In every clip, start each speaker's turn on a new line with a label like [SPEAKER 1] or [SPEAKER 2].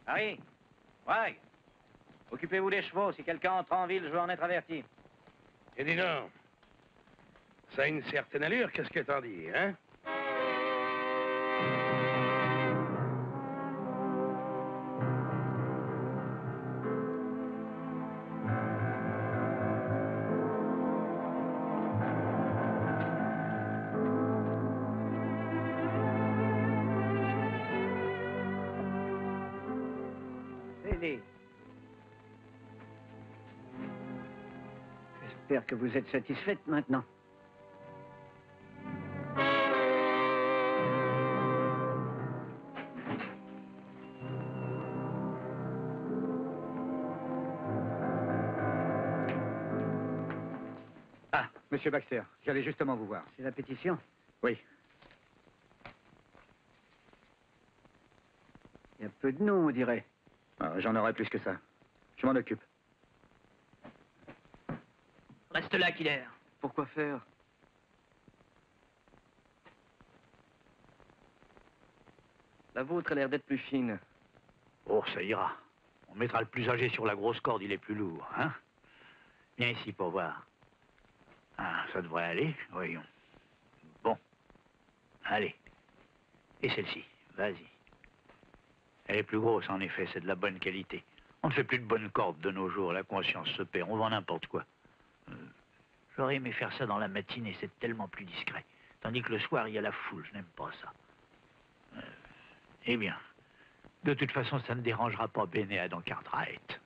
[SPEAKER 1] Harry, Bragg, occupez-vous des chevaux. Si quelqu'un entre en ville, je veux en être averti.
[SPEAKER 2] Et dis donc, ça a une certaine allure, qu'est-ce que t'en dis, hein?
[SPEAKER 1] J'espère que vous êtes satisfaite maintenant.
[SPEAKER 3] Ah, Monsieur Baxter, j'allais justement vous voir.
[SPEAKER 1] C'est la pétition?
[SPEAKER 3] Oui.
[SPEAKER 1] Il y a peu de noms, on dirait.
[SPEAKER 3] Ah, j'en aurai plus que ça. Je m'en occupe.
[SPEAKER 1] Reste là, Killer.
[SPEAKER 3] Pourquoi faire? La vôtre a l'air d'être plus fine.
[SPEAKER 4] Oh, ça ira. On mettra le plus âgé sur la grosse corde, il est plus lourd, hein? Viens ici pour voir. Ah, ça devrait aller, voyons. Bon. Allez. Et celle-ci, vas-y. Elle est plus grosse, en effet, c'est de la bonne qualité. On ne fait plus de bonnes cordes de nos jours, la conscience se perd, on vend n'importe quoi. J'aurais aimé faire ça dans la matinée, c'est tellement plus discret. Tandis que le soir, il y a la foule, je n'aime pas ça. Eh bien, de toute façon, ça ne dérangera pas Bénéa dans Cartwright.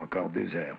[SPEAKER 2] Encore 2 heures.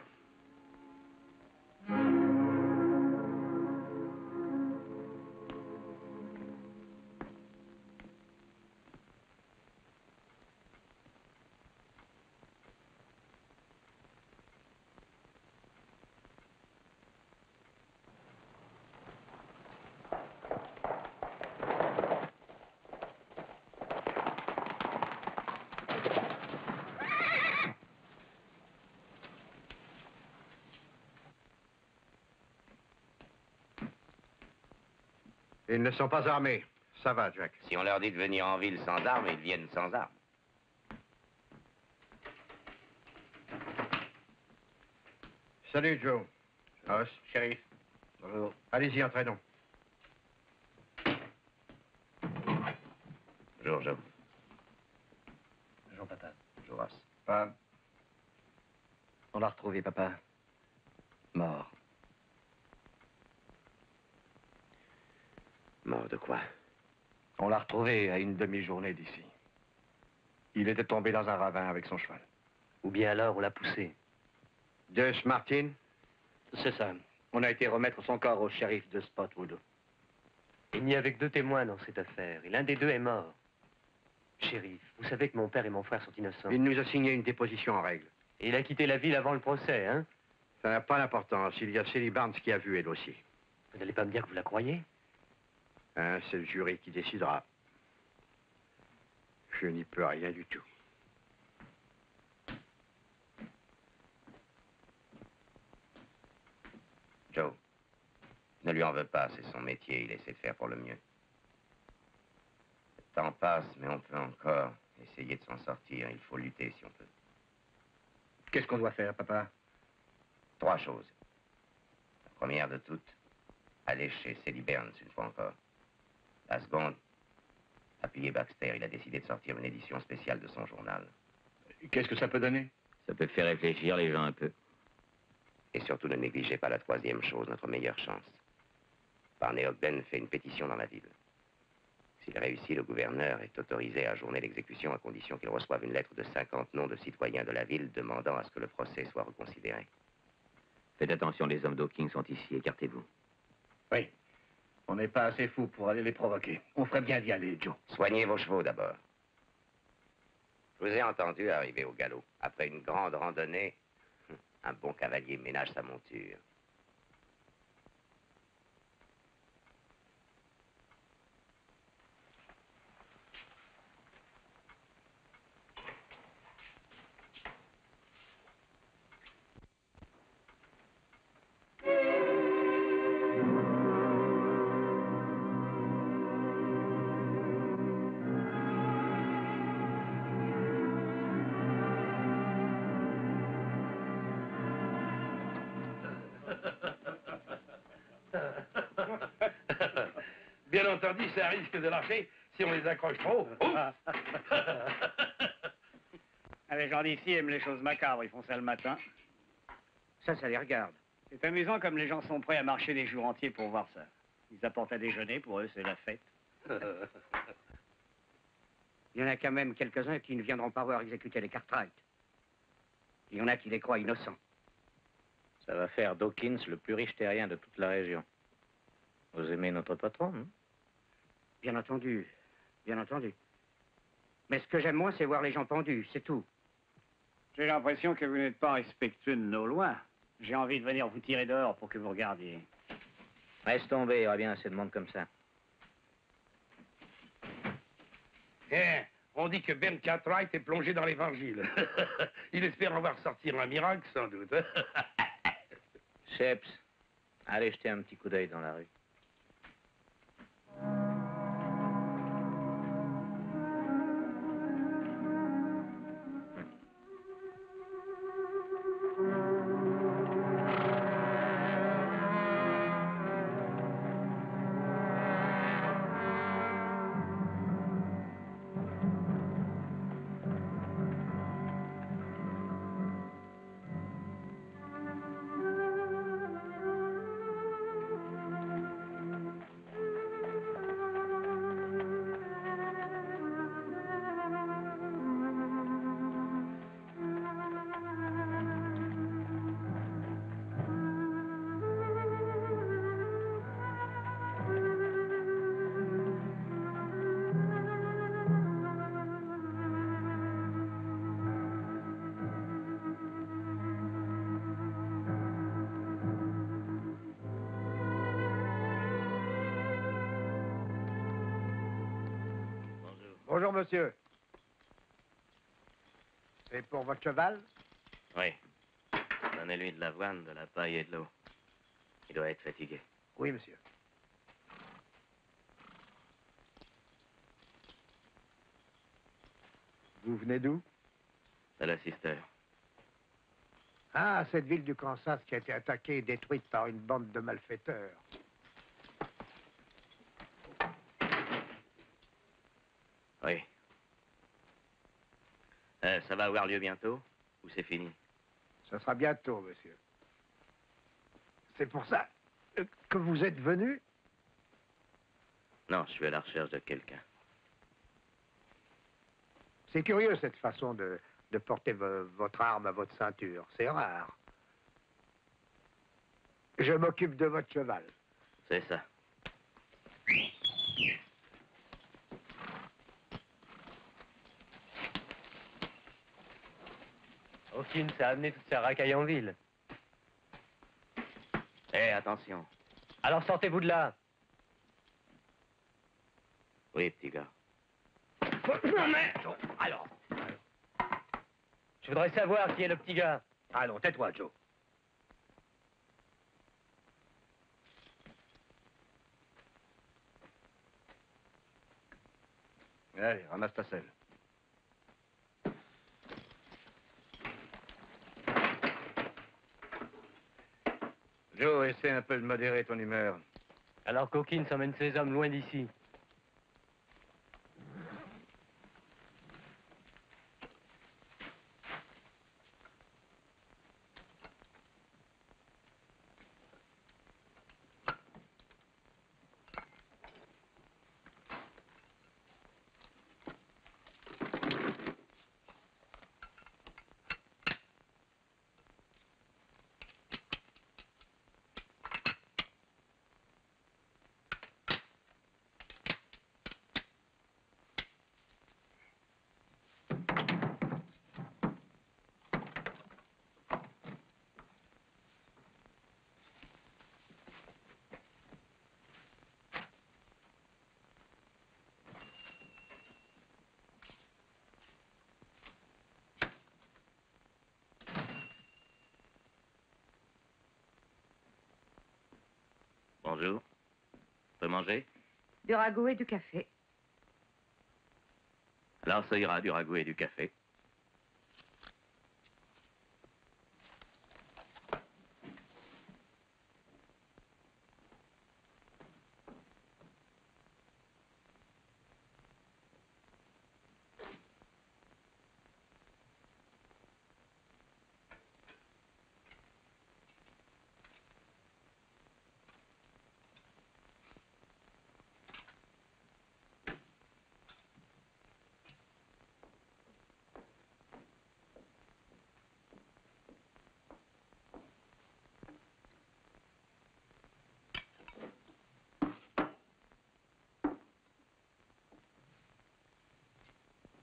[SPEAKER 3] Ils ne sont pas armés. Ça va, Jack.
[SPEAKER 5] Si on leur dit de venir en ville sans armes, ils viennent sans armes.
[SPEAKER 3] Salut, Joe. Ross.
[SPEAKER 5] Shérif.
[SPEAKER 3] Bonjour. Allez-y, entrez donc.
[SPEAKER 5] Bonjour, Joe.
[SPEAKER 3] Bonjour, papa.
[SPEAKER 5] Bonjour, Ross.
[SPEAKER 3] Papa. On l'a retrouvé, papa. Mort.
[SPEAKER 5] Mort de quoi?
[SPEAKER 3] On l'a retrouvé à une demi-journée d'ici. Il était tombé dans un ravin avec son cheval.
[SPEAKER 6] Ou bien alors on l'a poussé.
[SPEAKER 3] Gus Martin?
[SPEAKER 6] C'est ça.
[SPEAKER 3] On a été remettre son corps au shérif de Spotwood.
[SPEAKER 6] Il n'y avait que 2 témoins dans cette affaire, et l'un des 2 est mort. Shérif, vous savez que mon père et mon frère sont innocents.
[SPEAKER 3] Il nous a signé une déposition en règle.
[SPEAKER 6] Et il a quitté la ville avant le procès, hein?
[SPEAKER 3] Ça n'a pas d'importance. Il y a Sally Barnes qui a vu, elle aussi.
[SPEAKER 6] Vous n'allez pas me dire que vous la croyez?
[SPEAKER 3] Hein, c'est le jury qui décidera. Je n'y peux rien du tout.
[SPEAKER 5] Joe, ne lui en veux pas, c'est son métier, il essaie de faire pour le mieux. Le temps passe, mais on peut encore essayer de s'en sortir. Il faut lutter si on peut.
[SPEAKER 3] Qu'est-ce qu'on doit faire, papa?
[SPEAKER 5] 3 choses. La première de toutes, aller chez Sally Barnes une fois encore. La seconde, appuyer Baxter. Il a décidé de sortir une édition spéciale de son journal.
[SPEAKER 3] Qu'est-ce que ça peut donner?
[SPEAKER 5] Ça peut faire réfléchir les gens un peu. Et surtout, ne négligez pas la 3e chose, notre meilleure chance. Barney Ogden fait une pétition dans la ville. S'il réussit, le gouverneur est autorisé à ajourner l'exécution à condition qu'il reçoive une lettre de 50 noms de citoyens de la ville demandant à ce que le procès soit reconsidéré.
[SPEAKER 1] Faites attention, les hommes d'Hawking sont ici, écartez-vous.
[SPEAKER 3] Oui. On n'est pas assez fous pour aller les provoquer. On ferait bien d'y aller, Joe.
[SPEAKER 5] Soignez vos chevaux d'abord. Je vous ai entendu arriver au galop. Après une grande randonnée, un bon cavalier ménage sa monture.
[SPEAKER 2] Bien entendu, ça risque de lâcher si on les accroche trop. Oh.
[SPEAKER 1] Les gens d'ici aiment les choses macabres, ils font ça le matin.
[SPEAKER 6] Ça les regarde.
[SPEAKER 1] C'est amusant comme les gens sont prêts à marcher des jours entiers pour voir ça. Ils apportent à déjeuner, pour eux, c'est la fête.
[SPEAKER 6] Il y en a quand même quelques-uns qui ne viendront pas voir exécuter les Cartwright. Il y en a qui les croient innocents.
[SPEAKER 1] Ça va faire Dawkins le plus riche terrien de toute la région. Vous aimez notre patron, hein?
[SPEAKER 6] Bien entendu. Bien entendu. Mais ce que j'aime moins, c'est voir les gens pendus, c'est tout.
[SPEAKER 1] J'ai l'impression que vous n'êtes pas respectueux de nos lois. J'ai envie de venir vous tirer dehors pour que vous regardiez. Reste tomber, il y aura bien assez de monde comme ça.
[SPEAKER 2] Eh, on dit que Ben Cartwright est plongé dans l'évangile. Il espère en voir sortir un miracle, sans doute.
[SPEAKER 1] Sheps, allez jeter un petit coup d'œil dans la rue.
[SPEAKER 7] Bonjour, monsieur. C'est pour votre cheval?
[SPEAKER 5] Oui. Donnez-lui de l'avoine, de la paille et de l'eau. Il doit être fatigué.
[SPEAKER 7] Oui, monsieur. Vous venez d'où?
[SPEAKER 5] De la Sister.
[SPEAKER 7] Ah, cette ville du Kansas qui a été attaquée et détruite par une bande de malfaiteurs.
[SPEAKER 5] Oui. Ça va avoir lieu bientôt ou c'est fini?
[SPEAKER 7] Ce sera bientôt, monsieur. C'est pour ça que vous êtes venu?
[SPEAKER 5] Non, je suis à la recherche de quelqu'un.
[SPEAKER 7] C'est curieux, cette façon de porter votre arme à votre ceinture. C'est rare. Je m'occupe de votre cheval.
[SPEAKER 5] C'est ça.
[SPEAKER 6] Hawkins a amené toute sa racaille en ville.
[SPEAKER 5] Eh, attention.
[SPEAKER 6] Alors sortez-vous de là.
[SPEAKER 5] Oui, petit gars.
[SPEAKER 3] Alors.
[SPEAKER 6] Je voudrais savoir qui est le petit gars.
[SPEAKER 3] Allons, tais-toi, Joe. Allez, ramasse ta selle. Joe, essaie un peu de modérer ton humeur.
[SPEAKER 6] Alors qu'Hawkins emmène ses hommes loin d'ici.
[SPEAKER 5] Bonjour. On peut manger?
[SPEAKER 8] Du ragoût et du café.
[SPEAKER 5] Alors ça ira, du ragoût et du café.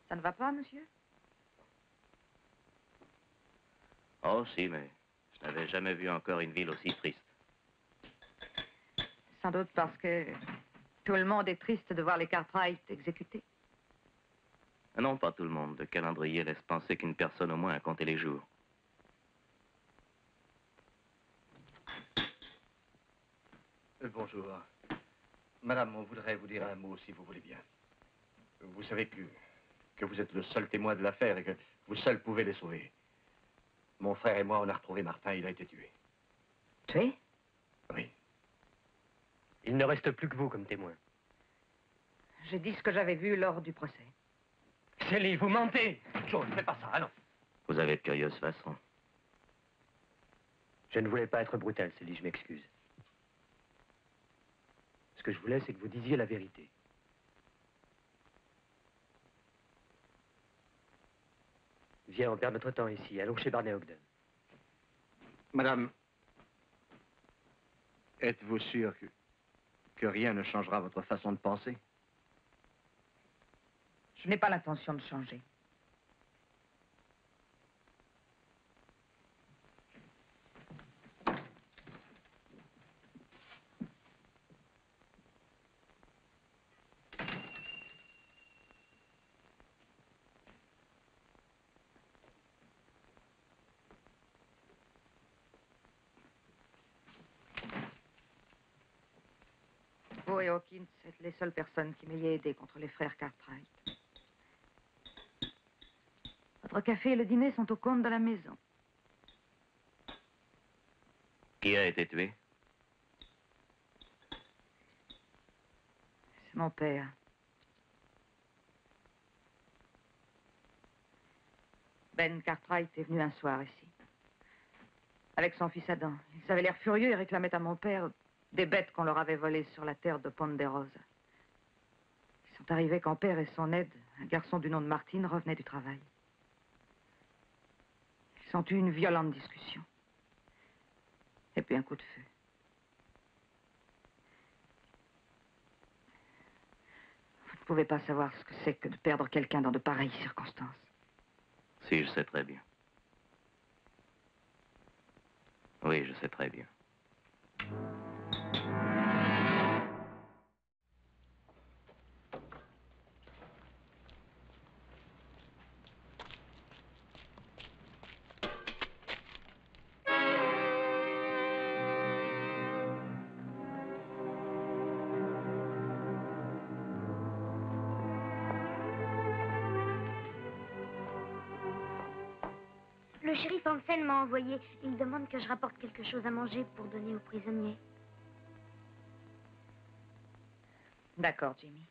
[SPEAKER 8] Ça ne va pas, monsieur?
[SPEAKER 5] Oh, si, mais je n'avais jamais vu encore une ville aussi triste.
[SPEAKER 8] Sans doute parce que tout le monde est triste de voir les Cartwright exécutés.
[SPEAKER 5] Non, pas tout le monde. Le calendrier laisse penser qu'une personne au moins a compté les jours.
[SPEAKER 3] Bonjour. Madame, on voudrait vous dire un mot, si vous voulez bien. Vous savez que vous êtes le seul témoin de l'affaire et que vous seul pouvez les sauver. Mon frère et moi, on a retrouvé Martin, il a été tué.
[SPEAKER 8] Tué?
[SPEAKER 3] Oui.
[SPEAKER 6] Il ne reste plus que vous comme témoin.
[SPEAKER 8] J'ai dit ce que j'avais vu lors du procès.
[SPEAKER 6] Célie, vous mentez!
[SPEAKER 3] John, ne fais pas ça, allons.
[SPEAKER 5] Vous avez de curieuses façons.
[SPEAKER 6] Je ne voulais pas être brutal, Célie, je m'excuse. Ce que je voulais, c'est que vous disiez la vérité. Viens, on perd notre temps ici. Allons chez Barney Ogden.
[SPEAKER 3] Madame, êtes-vous sûre que rien ne changera votre façon de penser?
[SPEAKER 8] Je n'ai pas l'intention de changer. Vous et Hawkins êtes les seules personnes qui m'ayez aidé contre les frères Cartwright. Votre café et le dîner sont au compte de la maison.
[SPEAKER 5] Qui a été tué?
[SPEAKER 8] C'est mon père. Ben Cartwright est venu un soir ici. Avec son fils Adam. Ils avaient l'air furieux et réclamaient à mon père des bêtes qu'on leur avait volées sur la terre de Ponderosa. Ils sont arrivés quand père et son aide, un garçon du nom de Martine, revenaient du travail. Ils ont eu une violente discussion. Et puis un coup de feu. Vous ne pouvez pas savoir ce que c'est que de perdre quelqu'un dans de pareilles circonstances.
[SPEAKER 5] Si, je sais très bien. Oui, je sais très bien.
[SPEAKER 9] Le shérif Hansen m'a envoyé. Il demande que je rapporte quelque chose à manger pour donner aux prisonniers.
[SPEAKER 8] D'accord, Jimmy.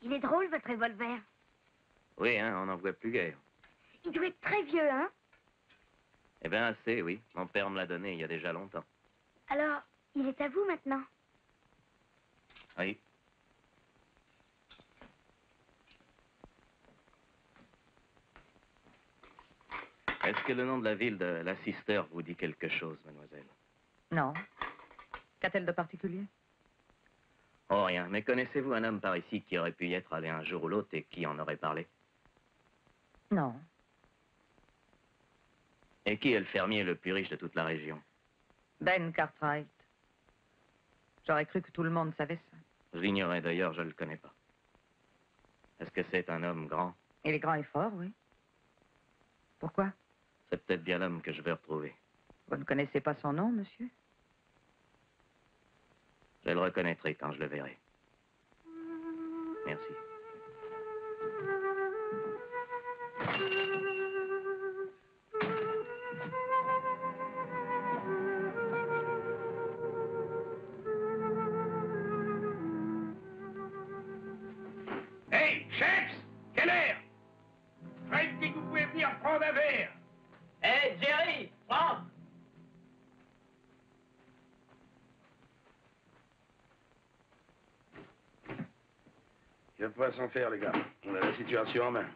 [SPEAKER 9] Il est drôle, votre revolver.
[SPEAKER 5] Oui, hein, on n'en voit plus guère.
[SPEAKER 9] Il doit être très vieux, hein?
[SPEAKER 5] Eh bien, assez, oui. Mon père me l'a donné il y a déjà longtemps.
[SPEAKER 9] Alors, il est à vous maintenant.
[SPEAKER 5] Oui. Est-ce que le nom de la ville de la Sister vous dit quelque chose, mademoiselle?
[SPEAKER 8] Non. Qu'a-t-elle de particulier?
[SPEAKER 5] Oh, rien. Mais connaissez-vous un homme par ici qui aurait pu y être allé un jour ou l'autre et qui en aurait parlé?
[SPEAKER 8] Non.
[SPEAKER 5] Et qui est le fermier le plus riche de toute la région?
[SPEAKER 8] Ben Cartwright. J'aurais cru que tout le monde savait ça.
[SPEAKER 5] Je l'ignorais d'ailleurs, je ne le connais pas. Est-ce que c'est un homme grand?
[SPEAKER 8] Il est grand et fort, oui. Pourquoi?
[SPEAKER 5] C'est peut-être bien l'homme que je vais retrouver.
[SPEAKER 8] Vous ne connaissez pas son nom, monsieur?
[SPEAKER 5] Je le reconnaîtrai quand je le verrai. Merci.
[SPEAKER 2] Hey, Sheps! Quelle heure? Fred dit que vous pouvez venir prendre un verre.
[SPEAKER 1] Hé, Jerry, Franck!
[SPEAKER 2] Il ne peut pas s'en faire, les gars. On a la situation en main.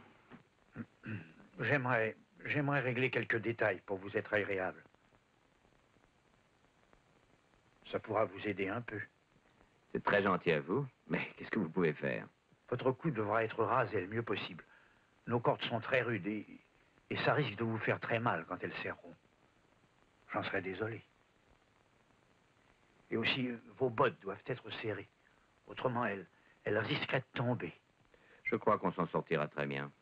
[SPEAKER 4] J'aimerais régler quelques détails pour vous être agréable. Ça pourra vous aider un peu.
[SPEAKER 5] C'est très gentil à vous, mais qu'est-ce que vous pouvez faire?
[SPEAKER 4] Votre cou devra être rasé le mieux possible. Nos cordes sont très rudes et ça risque de vous faire très mal quand elles serreront. J'en serais désolé. Et aussi, vos bottes doivent être serrées. Autrement, elles risqueraient de tomber.
[SPEAKER 5] Je crois qu'on s'en sortira très bien.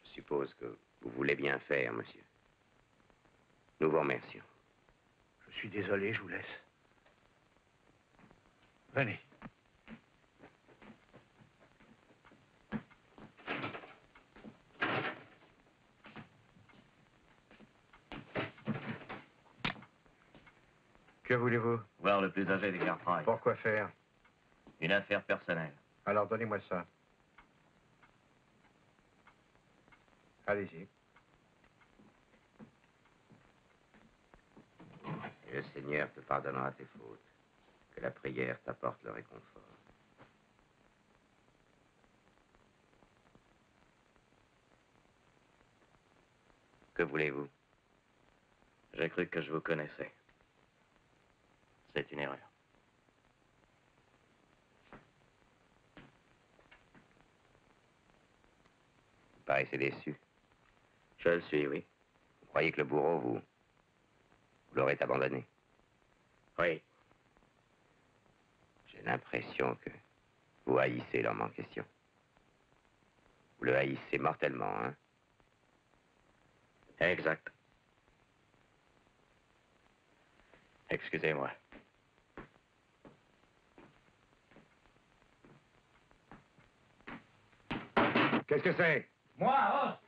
[SPEAKER 5] Je suppose que vous voulez bien faire, monsieur. Nous vous remercions.
[SPEAKER 4] Je suis désolé, je vous laisse. Venez.
[SPEAKER 3] Que voulez-vous?
[SPEAKER 5] Voir le plus âgé des Cartwright.
[SPEAKER 3] Pourquoi faire?
[SPEAKER 5] Une affaire personnelle.
[SPEAKER 3] Alors donnez-moi ça. Allez-y.
[SPEAKER 5] Le Seigneur te pardonnera tes fautes. Que la prière t'apporte le réconfort. Que voulez-vous? J'ai cru que je vous connaissais. C'est une erreur. Vous paraissez déçu. Je le suis, oui. Vous croyez que le bourreau vous l'aurait abandonné? Oui. J'ai l'impression que vous haïssez l'homme en question. Vous le haïssez mortellement, hein? Exact. Excusez-moi.
[SPEAKER 7] Qu'est-ce que c'est?
[SPEAKER 1] Moi,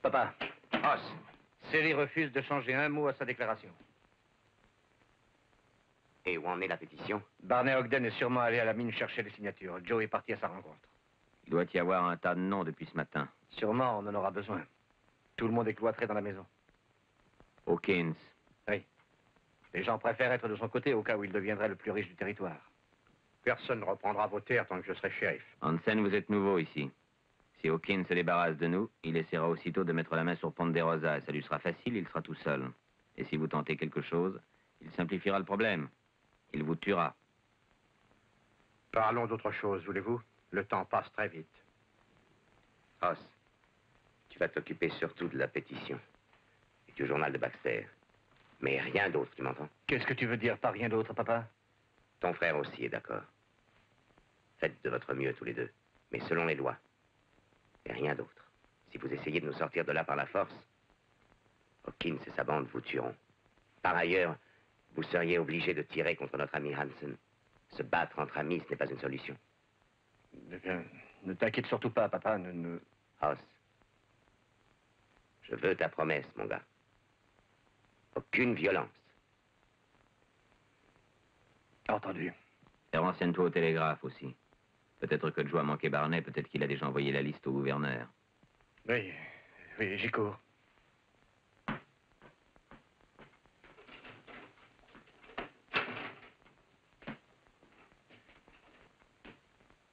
[SPEAKER 3] Papa, Ross, Seri refuse de changer un mot à sa déclaration.
[SPEAKER 5] Et où en est la pétition?
[SPEAKER 3] Barney Ogden est sûrement allé à la mine chercher les signatures. Joe est parti à sa rencontre.
[SPEAKER 5] Il doit y avoir un tas de noms depuis ce matin.
[SPEAKER 3] Sûrement, on en aura besoin. Tout le monde est cloîtré dans la maison.
[SPEAKER 5] Hawkins.
[SPEAKER 3] Oui. Les gens préfèrent être de son côté au cas où il deviendrait le plus riche du territoire.
[SPEAKER 7] Personne ne reprendra vos terres tant que je serai shérif.
[SPEAKER 5] Hansen, vous êtes nouveau ici. Si Hawkins se débarrasse de nous, il essaiera aussitôt de mettre la main sur Ponderosa. Ça lui sera facile, il sera tout seul. Et si vous tentez quelque chose, il simplifiera le problème. Il vous tuera.
[SPEAKER 7] Parlons d'autre chose, voulez-vous? Le temps passe très vite.
[SPEAKER 5] Ross, tu vas t'occuper surtout de la pétition et du journal de Baxter. Mais rien d'autre, tu m'entends?
[SPEAKER 3] Qu'est-ce que tu veux dire par rien d'autre, papa?
[SPEAKER 5] Ton frère aussi est d'accord. Faites de votre mieux tous les deux, mais selon les lois. Et rien d'autre. Si vous essayez de nous sortir de là par la force, Hawkins et sa bande vous tueront. Par ailleurs, vous seriez obligé de tirer contre notre ami Hansen. Se battre entre amis, ce n'est pas une solution.
[SPEAKER 3] Eh bien, ne t'inquiète surtout pas, papa.
[SPEAKER 5] Ross, je veux ta promesse, mon gars. Aucune violence.
[SPEAKER 3] Entendu.
[SPEAKER 5] Et renseigne-toi au télégraphe aussi. Peut-être que Joe a manqué Barnet, peut-être qu'il a déjà envoyé la liste au gouverneur.
[SPEAKER 3] Oui, oui, j'y cours.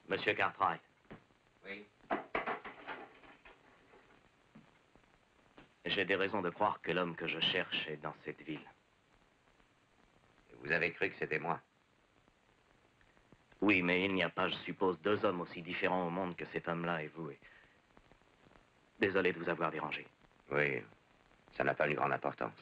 [SPEAKER 6] Monsieur Cartwright.
[SPEAKER 5] Oui.
[SPEAKER 6] J'ai des raisons de croire que l'homme que je cherche est dans cette ville.
[SPEAKER 5] Vous avez cru que c'était moi?
[SPEAKER 6] Oui, mais il n'y a pas, je suppose, deux hommes aussi différents au monde que cet homme-là et vous. Et... Désolé de vous avoir dérangé.
[SPEAKER 5] Oui, ça n'a pas une grande importance.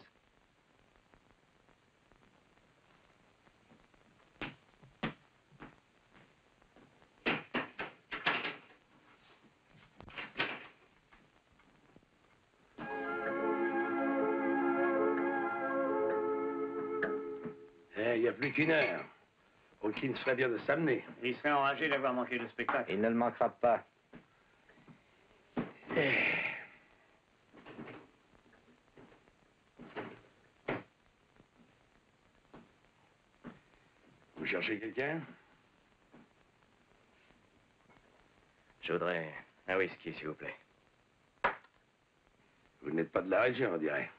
[SPEAKER 2] Il n'y a plus qu'une heure. Hawkins ferait bien de s'amener.
[SPEAKER 1] Il serait enragé d'avoir manqué le spectacle.
[SPEAKER 3] Il ne le manquera pas.
[SPEAKER 2] Vous cherchez quelqu'un?
[SPEAKER 6] Je voudrais un whisky, s'il vous plaît.
[SPEAKER 2] Vous n'êtes pas de la région, on dirait.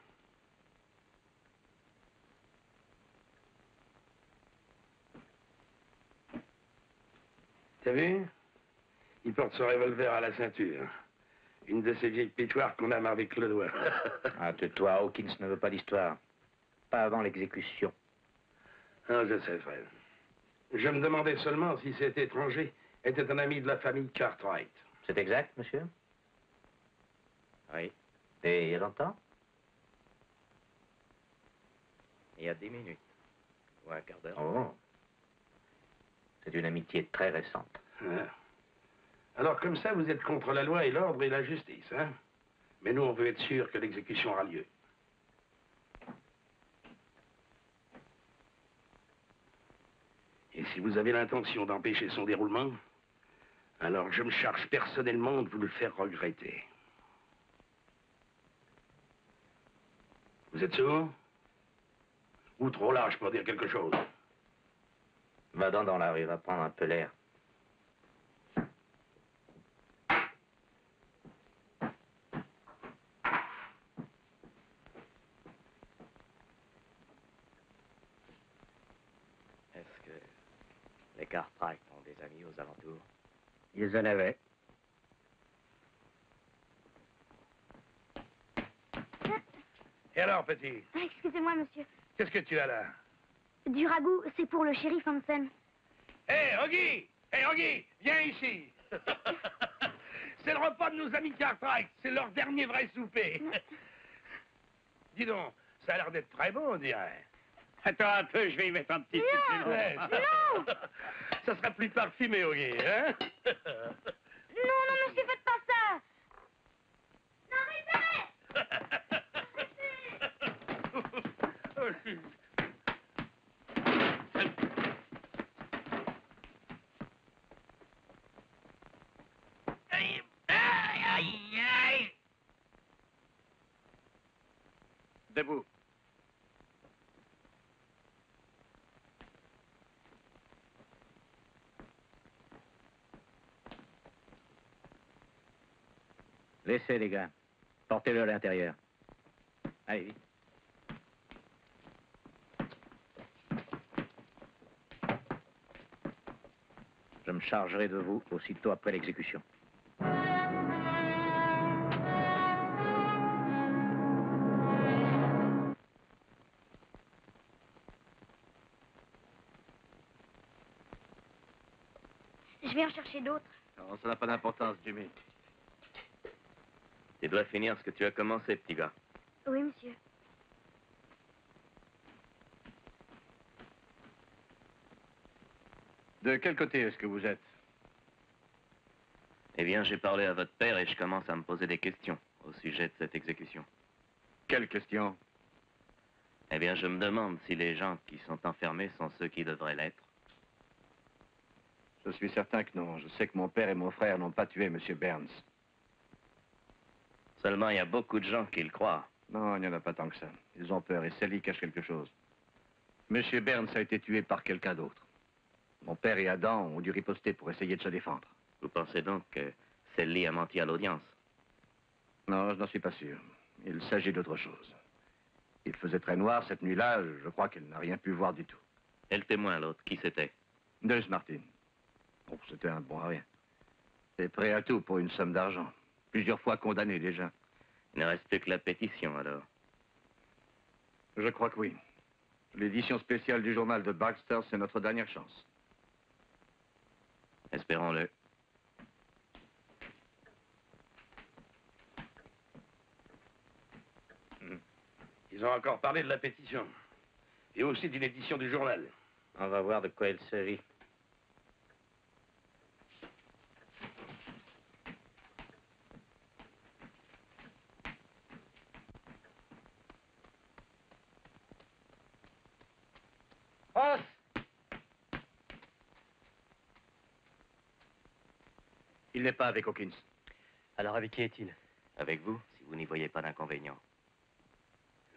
[SPEAKER 2] T'as vu? Il porte son revolver à la ceinture. Une de ces vieilles pétoires qu'on aime avec le doigt.
[SPEAKER 4] Ah, tais-toi, Hawkins ne veut pas d'histoire. Pas avant l'exécution.
[SPEAKER 2] Ah, je sais, Fred. Je me demandais seulement si cet étranger était un ami de la famille Cartwright.
[SPEAKER 4] C'est exact, monsieur?
[SPEAKER 6] Oui,
[SPEAKER 4] Et il y a longtemps?
[SPEAKER 6] il y a 10 minutes. Ou un quart d'heure.
[SPEAKER 4] Oh. C'est une amitié très récente.
[SPEAKER 2] Ah. Alors, comme ça, vous êtes contre la loi et l'ordre et la justice, hein? Mais nous, on veut être sûr que l'exécution aura lieu. Et si vous avez l'intention d'empêcher son déroulement, alors je me charge personnellement de vous le faire regretter. Vous êtes sourd? Ou trop large pour dire quelque chose?
[SPEAKER 4] Va dans la rue, va prendre un peu l'air.
[SPEAKER 6] Est-ce que les Cartwright ont des amis aux alentours?
[SPEAKER 4] Ils en avaient.
[SPEAKER 2] Et alors, petit?
[SPEAKER 9] Ah, excusez-moi, monsieur.
[SPEAKER 2] Qu'est-ce que tu as là?
[SPEAKER 9] Du ragoût, c'est pour le shérif Hansen.
[SPEAKER 2] Hé, Hoggy! Hé, Hoggy! Viens ici! C'est le repas de nos amis Cartwright. C'est leur dernier vrai souper. Dis donc, ça a l'air d'être très bon, on dirait.
[SPEAKER 1] Attends un peu, je vais y mettre un petit
[SPEAKER 9] Non!
[SPEAKER 2] Ouais.
[SPEAKER 9] Non!
[SPEAKER 2] Ça sera plus parfumé, Hoggy, hein?
[SPEAKER 9] Non, non, monsieur, faites pas ça! Non, arrêtez!
[SPEAKER 3] Debout.
[SPEAKER 4] Laissez, les gars. Portez-le à l'intérieur. Allez, vite. Je me chargerai de vous aussitôt après l'exécution.
[SPEAKER 9] Je vais en chercher d'autres.
[SPEAKER 3] Non, ça n'a pas d'importance, Jimmy.
[SPEAKER 6] Tu dois finir ce que tu as commencé, petit gars.
[SPEAKER 9] Oui, monsieur.
[SPEAKER 3] De quel côté est-ce que vous êtes?
[SPEAKER 6] Eh bien, j'ai parlé à votre père et je commence à me poser des questions au sujet de cette exécution.
[SPEAKER 3] Quelle question?
[SPEAKER 6] Eh bien, je me demande si les gens qui sont enfermés sont ceux qui devraient l'être.
[SPEAKER 3] Je suis certain que non. Je sais que mon père et mon frère n'ont pas tué M. Burns.
[SPEAKER 6] Seulement, il y a beaucoup de gens qui le croient.
[SPEAKER 3] Non, il n'y en a pas tant que ça. Ils ont peur et Sally cache quelque chose. Monsieur Burns a été tué par quelqu'un d'autre. Mon père et Adam ont dû riposter pour essayer de se défendre.
[SPEAKER 5] Vous pensez donc que Sally a menti à l'audience?
[SPEAKER 3] Non, je n'en suis pas sûr. Il s'agit d'autre chose. Il faisait très noir cette nuit-là, je crois qu'elle n'a rien pu voir du tout.
[SPEAKER 5] Et le témoin, l'autre, qui c'était?
[SPEAKER 3] Deuce Martin. Oh, c'était un bon à rien. Et prêt à tout pour une somme d'argent. Plusieurs fois condamné déjà.
[SPEAKER 5] Il ne reste plus que la pétition, alors.
[SPEAKER 3] Je crois que oui. L'édition spéciale du journal de Baxter, c'est notre dernière chance.
[SPEAKER 5] Espérons-le.
[SPEAKER 2] Ils ont encore parlé de la pétition. Et aussi d'une édition du journal.
[SPEAKER 1] On va voir de quoi il s'agit.
[SPEAKER 6] Ross!
[SPEAKER 3] Il n'est pas avec Hawkins.
[SPEAKER 6] Alors avec qui est-il?
[SPEAKER 5] Avec vous, si vous n'y voyez pas d'inconvénient.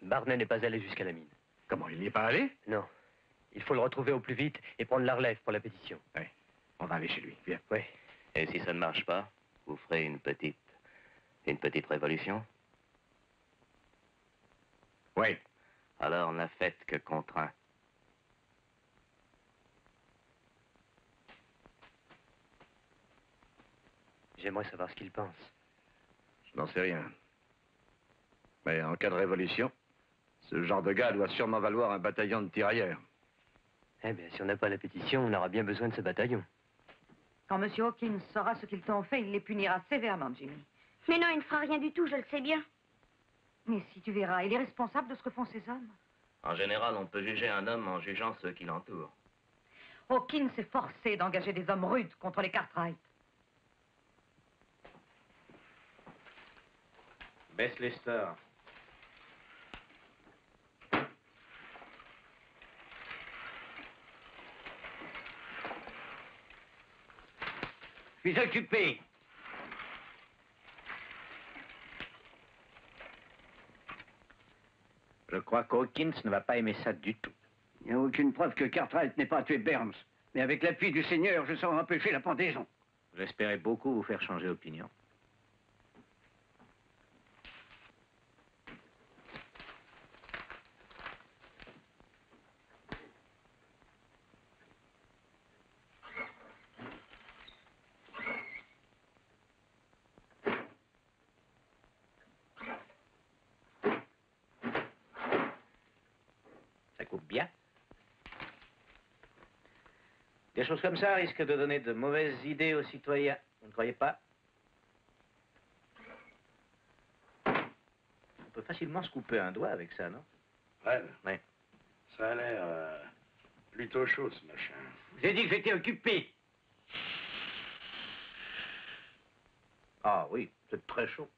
[SPEAKER 6] Barney n'est pas allé jusqu'à la mine.
[SPEAKER 3] Comment, il n'y est pas allé?
[SPEAKER 6] Non. Il faut le retrouver au plus vite et prendre la relève pour la pétition.
[SPEAKER 3] Oui. On va aller chez lui. Viens.
[SPEAKER 6] Oui.
[SPEAKER 5] Et si ça ne marche pas, vous ferez une petite révolution?
[SPEAKER 3] Oui.
[SPEAKER 5] Alors n'a fait que contre un.
[SPEAKER 6] J'aimerais savoir ce qu'il pense.
[SPEAKER 3] Je n'en sais rien. Mais en cas de révolution, ce genre de gars doit sûrement valoir un bataillon de tirailleurs.
[SPEAKER 6] Eh bien, si on n'a pas la pétition, on aura bien besoin de ce bataillon.
[SPEAKER 8] Quand M. Hawkins saura ce qu'ils t'ont fait, il les punira sévèrement, Jimmy.
[SPEAKER 9] Mais non, il ne fera rien du tout, je le sais bien.
[SPEAKER 8] Mais si tu verras, il est responsable de ce que font ces hommes.
[SPEAKER 5] En général, on peut juger un homme en jugeant ceux qui l'entourent.
[SPEAKER 8] Hawkins s'est forcé d'engager des hommes rudes contre les Cartwright.
[SPEAKER 1] Baisse les stores.
[SPEAKER 4] Je suis occupé.
[SPEAKER 1] Je crois qu'Hawkins ne va pas aimer ça du tout.
[SPEAKER 7] Il n'y a aucune preuve que Cartwright n'ait pas tué Burns. Mais avec l'appui du Seigneur, je saurai empêcher la pendaison.
[SPEAKER 1] J'espérais beaucoup vous faire changer d'opinion. Ça coupe bien. Des choses comme ça risquent de donner de mauvaises idées aux citoyens. Vous ne croyez pas? On peut facilement se couper un doigt avec ça, non?
[SPEAKER 2] Ouais.
[SPEAKER 1] Ouais.
[SPEAKER 2] Ça a l'air plutôt chaud, ce machin.
[SPEAKER 4] J'ai dit que j'étais occupé.
[SPEAKER 1] Ah oui, c'est très chaud.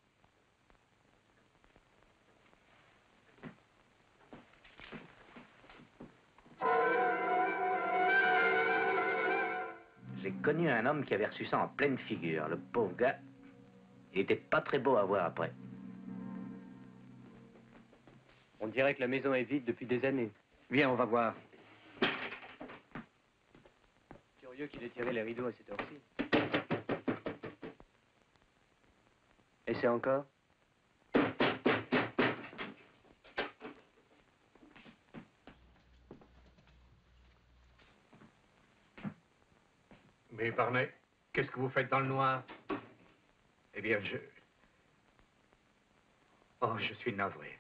[SPEAKER 1] J'ai connu un homme qui avait reçu ça en pleine figure. Le pauvre gars, il était pas très beau à voir après.
[SPEAKER 6] On dirait que la maison est vide depuis des années.
[SPEAKER 7] Viens, on va voir.
[SPEAKER 6] Curieux qu'il ait tiré les rideaux à cette heure-ci. Et c'est encore?
[SPEAKER 3] Mais Barney, qu'est-ce que vous faites dans le noir? Eh bien, Oh, je suis navré.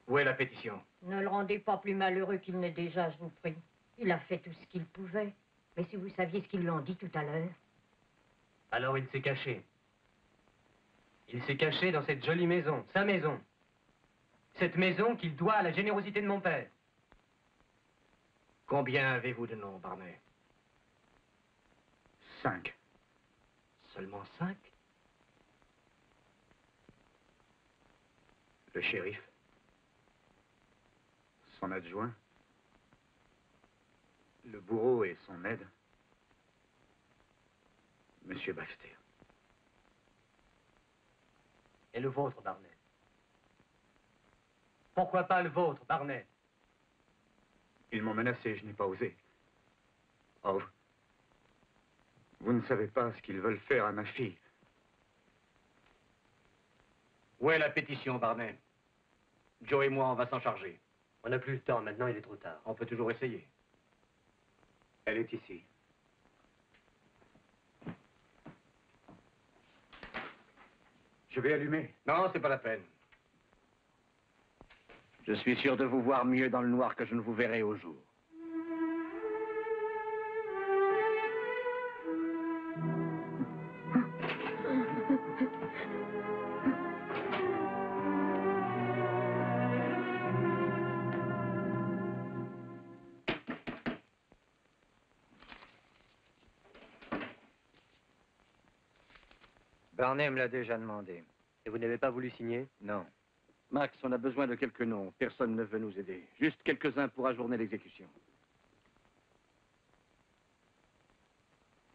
[SPEAKER 3] Où est la pétition?
[SPEAKER 10] Ne le rendez pas plus malheureux qu'il n'est déjà, je vous prie. Il a fait tout ce qu'il pouvait. Mais si vous saviez ce qu'ils lui ont dit tout à l'heure.
[SPEAKER 6] Alors il s'est caché. Il s'est caché dans cette jolie maison, sa maison. Cette maison qu'il doit à la générosité de mon père.
[SPEAKER 3] Combien avez-vous de noms, Barney?
[SPEAKER 7] 5.
[SPEAKER 3] Seulement 5? Le shérif?
[SPEAKER 7] Son adjoint. Le bourreau et son aide. Monsieur Baxter.
[SPEAKER 6] Et le vôtre, Barney? Pourquoi pas le vôtre, Barnet?
[SPEAKER 11] Ils m'ont menacé, je n'ai pas osé. Oh, vous ne savez pas ce qu'ils veulent faire à ma fille.
[SPEAKER 3] Où est la pétition, Barnet? Joe et moi, on va s'en charger.
[SPEAKER 6] On n'a plus le temps, maintenant il est trop tard.
[SPEAKER 3] On peut toujours essayer.
[SPEAKER 11] Elle est ici. Je vais allumer.
[SPEAKER 3] Non, c'est pas la peine. Je suis sûr de vous voir mieux dans le noir que je ne vous verrai au jour.
[SPEAKER 12] Barnet me l'a déjà demandé.
[SPEAKER 6] Et vous n'avez pas voulu signer?
[SPEAKER 12] Non.
[SPEAKER 3] Max, on a besoin de quelques noms. Personne ne veut nous aider. Juste quelques-uns pour ajourner l'exécution.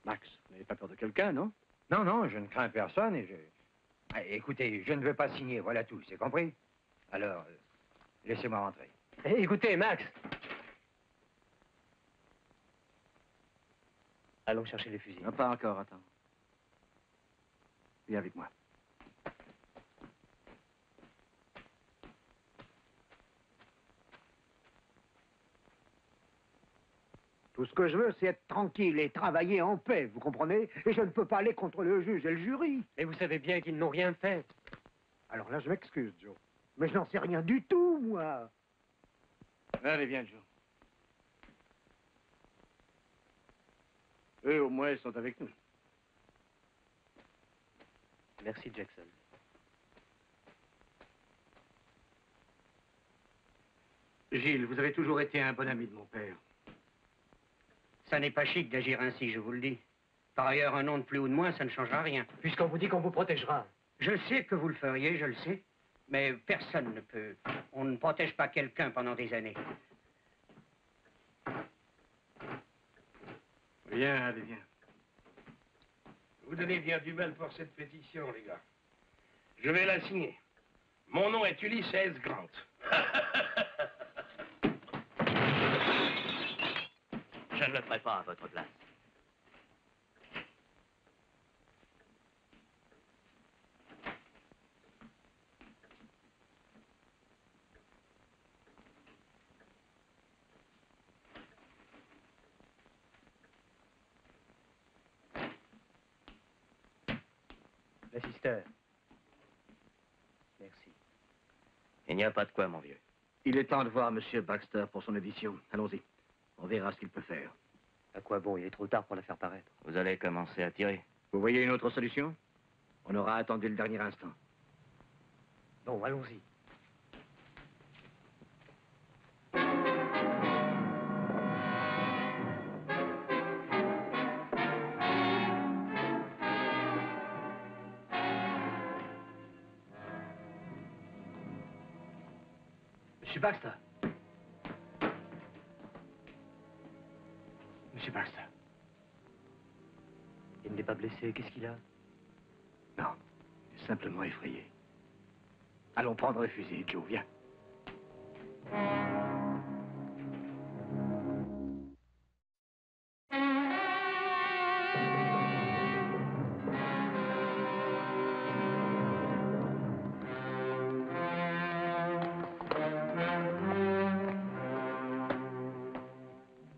[SPEAKER 3] Max, vous n'avez pas peur de quelqu'un, non?
[SPEAKER 12] Non, non, je ne crains personne et je... Ah, écoutez, je ne veux pas signer, voilà tout, c'est compris? Alors, laissez-moi rentrer.
[SPEAKER 6] Écoutez, Max. Allons chercher les fusils.
[SPEAKER 3] Non, pas encore, attends. Viens avec moi.
[SPEAKER 7] Tout ce que je veux, c'est être tranquille et travailler en paix, vous comprenez? Et je ne peux pas aller contre le juge et le jury.
[SPEAKER 6] Et vous savez bien qu'ils n'ont rien fait.
[SPEAKER 7] Alors là, je m'excuse, Joe. Mais je n'en sais rien du tout, moi.
[SPEAKER 3] Allez, viens, Joe. Eux, au moins, ils sont avec nous.
[SPEAKER 6] Merci, Jackson.
[SPEAKER 3] Gilles, vous avez toujours été un bon ami de mon père.
[SPEAKER 13] Ça n'est pas chic d'agir ainsi, je vous le dis. Par ailleurs, un nom de plus ou de moins, ça ne changera rien.
[SPEAKER 6] Puisqu'on vous dit qu'on vous protégera.
[SPEAKER 13] Je sais que vous le feriez, je le sais. Mais personne ne peut. On ne protège pas quelqu'un pendant des années.
[SPEAKER 3] Viens, allez, viens.
[SPEAKER 2] Vous donnez bien du mal pour cette pétition, les gars. Je vais la signer. Mon nom est Ulysse S. Grant.
[SPEAKER 4] Je ne le ferai pas à votre place.
[SPEAKER 6] L'assisteur. Merci.
[SPEAKER 5] Il n'y a pas de quoi, mon vieux.
[SPEAKER 3] Il est temps de voir M. Baxter pour son édition. Allons-y. On verra ce qu'il peut faire.
[SPEAKER 6] À quoi bon? Il est trop tard pour la faire paraître.
[SPEAKER 5] Vous allez commencer à tirer.
[SPEAKER 3] Vous voyez une autre solution? On aura attendu le dernier instant.
[SPEAKER 6] Bon, allons-y. Monsieur Baxter. Monsieur Baxter. Il n'est pas blessé, qu'est-ce qu'il a?
[SPEAKER 3] Non, il est simplement effrayé. Allons prendre le fusil, Joe, viens.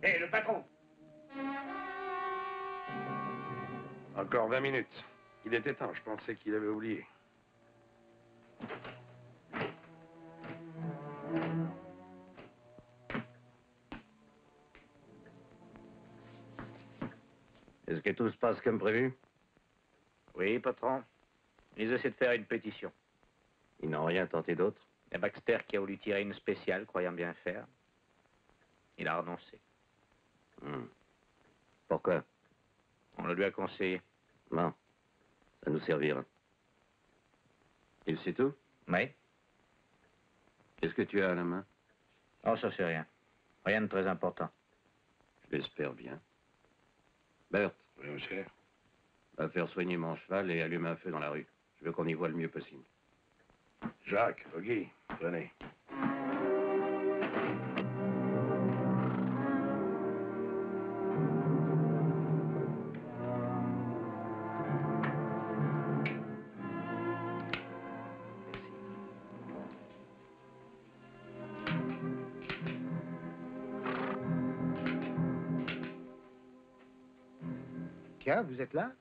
[SPEAKER 2] Hé, le patron! Encore 20 minutes. Il était temps, je pensais qu'il avait oublié.
[SPEAKER 5] Est-ce que tout se passe comme prévu?
[SPEAKER 4] Oui, patron. Ils essaient de faire une pétition.
[SPEAKER 5] Ils n'ont rien tenté d'autre?
[SPEAKER 4] Et Baxter, qui a voulu tirer une spéciale, croyant bien faire, il a renoncé.
[SPEAKER 5] Pourquoi?
[SPEAKER 4] On le lui a conseillé.
[SPEAKER 5] Non. Ça nous servira. Il sait tout?
[SPEAKER 4] Oui.
[SPEAKER 5] Qu'est-ce que tu as à la main?
[SPEAKER 4] Oh, ça c'est rien. Rien de très important.
[SPEAKER 5] Je l'espère bien. Berthe.
[SPEAKER 2] Oui, monsieur.
[SPEAKER 5] Va faire soigner mon cheval et allumer un feu dans la rue. Je veux qu'on y voit le mieux possible.
[SPEAKER 2] Jacques, Oggy, venez.
[SPEAKER 7] Tiens, vous êtes là?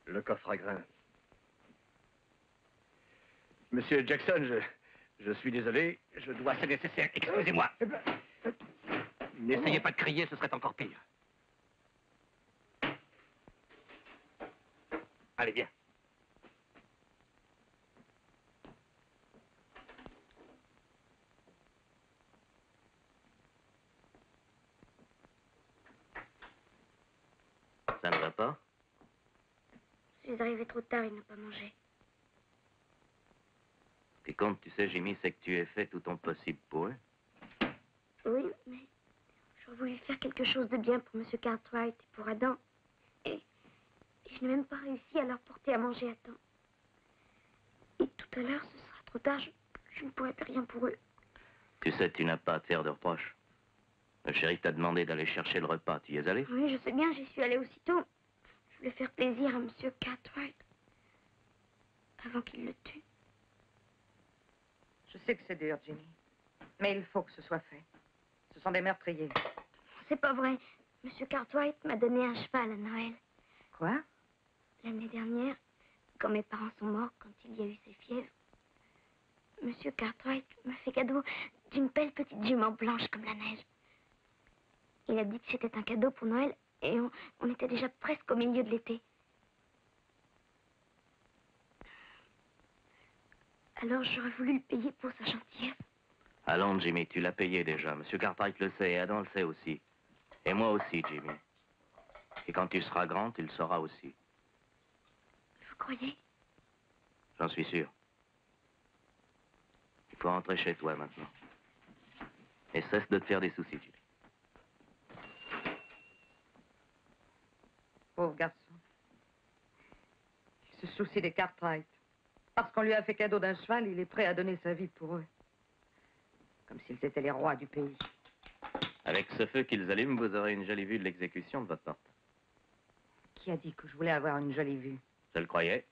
[SPEAKER 3] Le coffre à grains. Monsieur Jackson, je suis désolé, je dois... C'est nécessaire, excusez-moi. N'essayez pas de crier, ce serait encore pire. Allez, viens.
[SPEAKER 5] Ça ne va pas?
[SPEAKER 9] Je suis arrivé trop tard, il n'a pas mangé.
[SPEAKER 5] Ce qui compte, tu sais, Jimmy, c'est que tu aies fait tout ton possible pour eux.
[SPEAKER 9] Oui, mais j'aurais voulu faire quelque chose de bien pour M. Cartwright et pour Adam. Et je n'ai même pas réussi à leur porter à manger à temps. Et tout à l'heure, ce sera trop tard, je ne pourrai plus rien pour eux.
[SPEAKER 5] Tu sais, tu n'as pas à te faire de reproches. Le shérif t'a demandé d'aller chercher le repas. Tu y es allé?
[SPEAKER 9] Oui, je sais bien, j'y suis allée aussitôt. Je voulais faire plaisir à M. Cartwright avant qu'il le tue.
[SPEAKER 8] Je sais que c'est dur, Jimmy. Mais il faut que ce soit fait. Ce sont des meurtriers.
[SPEAKER 9] C'est pas vrai. M. Cartwright m'a donné un cheval à Noël.
[SPEAKER 8] Quoi?
[SPEAKER 9] L'année dernière, quand mes parents sont morts, quand il y a eu ces fièvres, M. Cartwright m'a fait cadeau d'une belle petite jument blanche comme la neige. Il a dit que c'était un cadeau pour Noël et on était déjà presque au milieu de l'été. Alors j'aurais voulu le payer pour sa gentillesse.
[SPEAKER 5] Allons, Jimmy, tu l'as payé déjà. Monsieur Cartwright le sait et Adam le sait aussi. Et moi aussi, Jimmy. Et quand tu seras grand, tu le sauras aussi.
[SPEAKER 9] Vous croyez?
[SPEAKER 5] J'en suis sûr. Il faut rentrer chez toi maintenant. Et cesse de te faire des soucis, Jimmy.
[SPEAKER 8] Pauvre garçon. Il se soucie des Cartwright. Parce qu'on lui a fait cadeau d'un cheval, il est prêt à donner sa vie pour eux. Comme s'ils étaient les rois du pays.
[SPEAKER 5] Avec ce feu qu'ils allument, vous aurez une jolie vue de l'exécution de votre porte.
[SPEAKER 8] Qui a dit que je voulais avoir une jolie vue?
[SPEAKER 5] Je le croyais.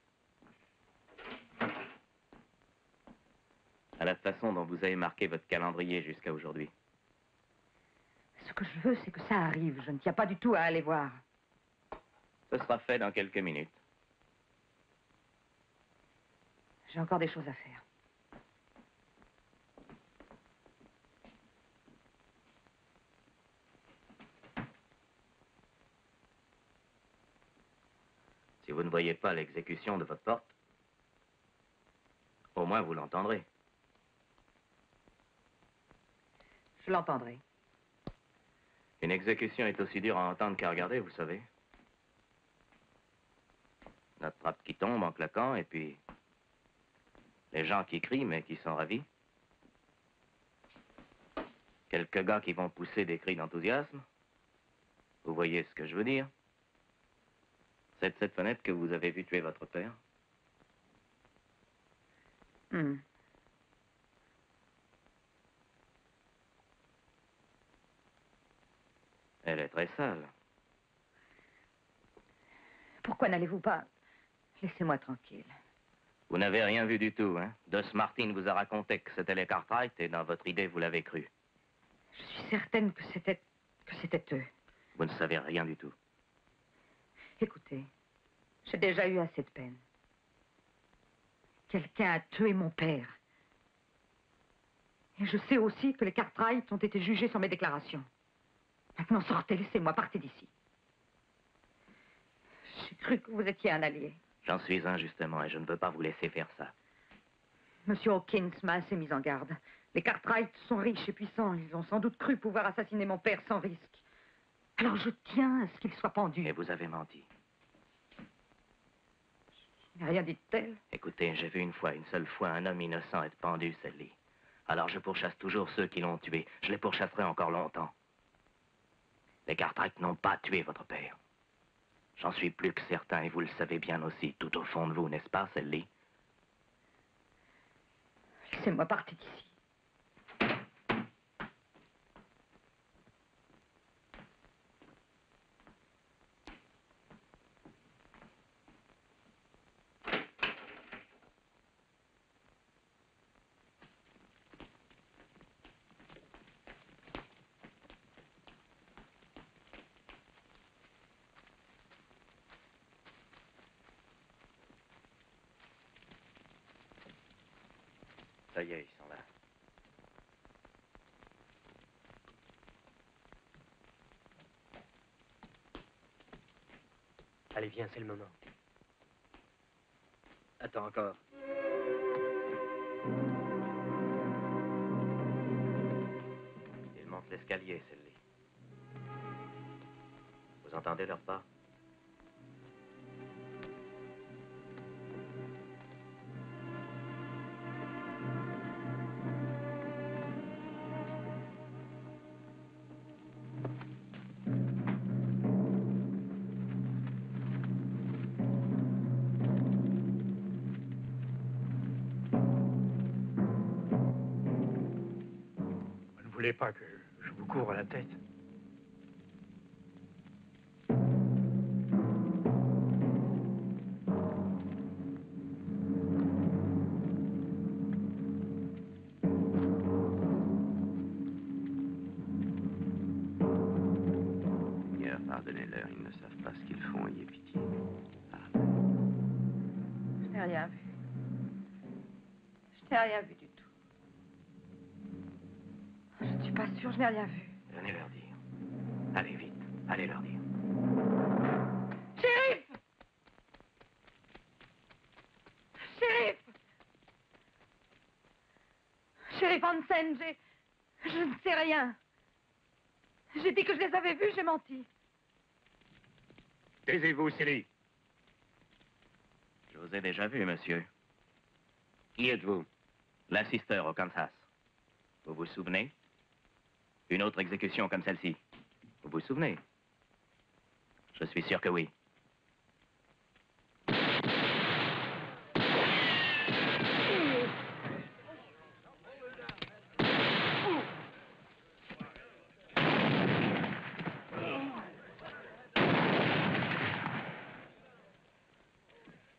[SPEAKER 5] À la façon dont vous avez marqué votre calendrier jusqu'à aujourd'hui.
[SPEAKER 8] Ce que je veux, c'est que ça arrive. Je ne tiens pas du tout à aller voir.
[SPEAKER 5] Ce sera fait dans quelques minutes.
[SPEAKER 8] J'ai encore des choses à faire.
[SPEAKER 5] Si vous ne voyez pas l'exécution de votre porte, au moins vous l'entendrez.
[SPEAKER 8] Je l'entendrai.
[SPEAKER 5] Une exécution est aussi dure à entendre qu'à regarder, vous savez. La trappe qui tombe en claquant, et puis les gens qui crient, mais qui sont ravis. Quelques gars qui vont pousser des cris d'enthousiasme. Vous voyez ce que je veux dire? C'est de cette fenêtre que vous avez vu tuer votre père. Elle est très sale.
[SPEAKER 8] Pourquoi n'allez-vous pas... Laissez-moi tranquille.
[SPEAKER 5] Vous n'avez rien vu du tout, hein? Dos Martin vous a raconté que c'était les Cartwright et dans votre idée, vous l'avez cru.
[SPEAKER 8] Je suis certaine que c'était eux.
[SPEAKER 5] Vous ne savez rien du tout.
[SPEAKER 8] Écoutez, j'ai déjà eu assez de peine. Quelqu'un a tué mon père. Et je sais aussi que les Cartwright ont été jugés sur mes déclarations. Maintenant, sortez, laissez-moi, partez d'ici. J'ai cru que vous étiez un allié.
[SPEAKER 5] J'en suis un, justement, et je ne veux pas vous laisser faire ça.
[SPEAKER 8] Monsieur Hawkins m'a assez mis en garde. Les Cartwright sont riches et puissants. Ils ont sans doute cru pouvoir assassiner mon père sans risque. Alors je tiens à ce qu'il soit pendu.
[SPEAKER 5] Et vous avez menti.
[SPEAKER 8] Je n'ai rien dit de tel.
[SPEAKER 5] Écoutez, j'ai vu une seule fois, un homme innocent être pendu, Sally. Alors je pourchasse toujours ceux qui l'ont tué. Je les pourchasserai encore longtemps. Les Cartwright n'ont pas tué votre père. J'en suis plus que certain, et vous le savez bien aussi, tout au fond de vous, n'est-ce pas, Sally?
[SPEAKER 8] Laissez-moi partir d'ici.
[SPEAKER 5] Ça y est, ils sont là.
[SPEAKER 6] Allez, viens, c'est le moment.
[SPEAKER 12] Attends encore.
[SPEAKER 5] Ils montent l'escalier, celle-là. Vous entendez leur pas?
[SPEAKER 4] Vous ne voulez pas que je vous couvre la tête?
[SPEAKER 5] Seigneur, pardonnez-leur, ils ne savent pas ce qu'ils font, ayez pitié.
[SPEAKER 8] Je n'ai rien vu. Je n'ai rien vu du tout. Je ne suis pas sûre, je n'ai rien vu.
[SPEAKER 5] Venez leur dire. Allez, vite. Allez leur dire.
[SPEAKER 8] Shérif! Shérif! Shérif Hansen, je ne sais rien. J'ai dit que je les avais vus, j'ai menti.
[SPEAKER 3] Taisez-vous, Célie.
[SPEAKER 5] Je vous ai déjà vu, monsieur. Qui êtes-vous? L'assisteur au Kansas. Vous vous souvenez? Une autre exécution comme celle-ci. Vous vous souvenez? Je suis sûr que oui.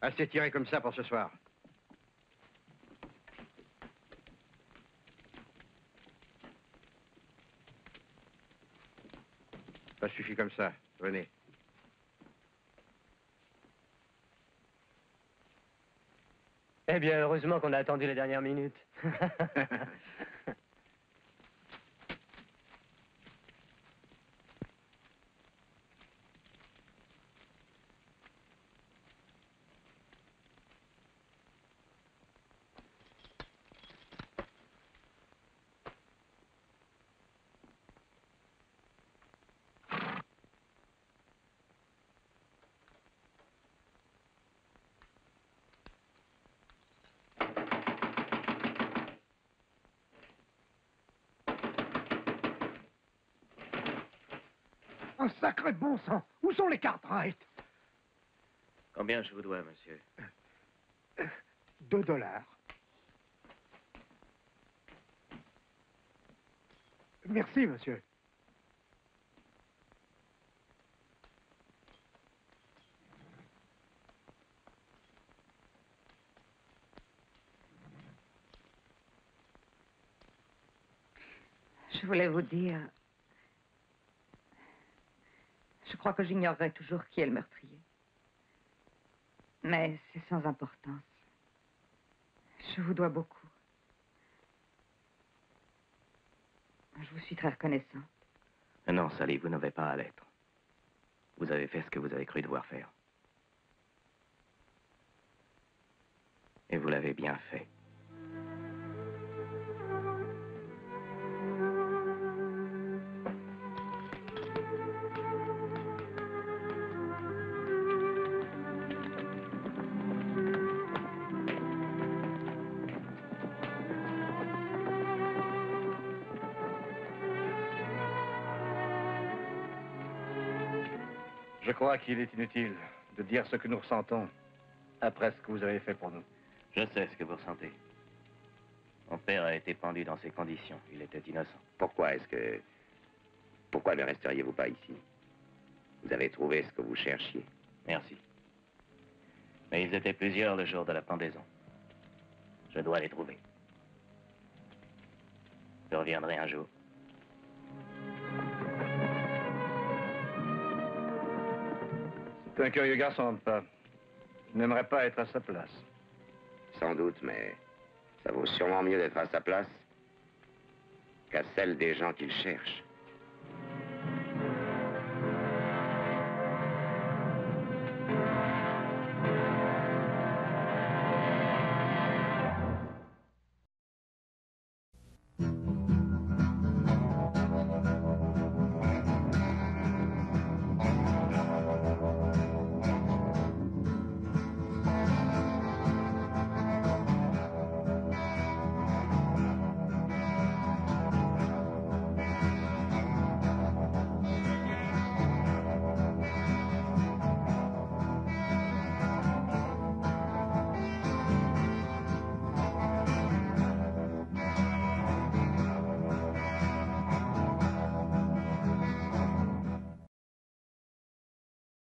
[SPEAKER 12] Assez tiré comme ça pour ce soir. Ça suffit comme ça. Venez.
[SPEAKER 6] Eh bien, heureusement qu'on a attendu les dernières minutes.
[SPEAKER 7] Un sacré bon sang. Où sont les Cartwright?
[SPEAKER 5] Combien je vous dois, monsieur?
[SPEAKER 7] $2. Merci, monsieur.
[SPEAKER 8] Je voulais vous dire... Je crois que j'ignorerai toujours qui est le meurtrier. Mais c'est sans importance. Je vous dois beaucoup. Je vous suis très reconnaissante.
[SPEAKER 5] Non, Sally, vous n'avez pas à l'être. Vous avez fait ce que vous avez cru devoir faire. Et vous l'avez bien fait.
[SPEAKER 3] Je crois qu'il est inutile de dire ce que nous ressentons après ce que vous avez fait pour nous.
[SPEAKER 5] Je sais ce que vous ressentez. Mon père a été pendu dans ces conditions. Il était innocent.
[SPEAKER 14] Pourquoi ne resteriez-vous pas ici? Vous avez trouvé ce que vous cherchiez.
[SPEAKER 5] Merci. Mais ils étaient plusieurs le jour de la pendaison. Je dois les trouver. Je reviendrai un jour.
[SPEAKER 3] C'est un curieux garçon de pas. Je n'aimerais pas être à sa place.
[SPEAKER 14] Sans doute, mais Ça vaut sûrement mieux d'être à sa place qu'à celle des gens qu'il cherche.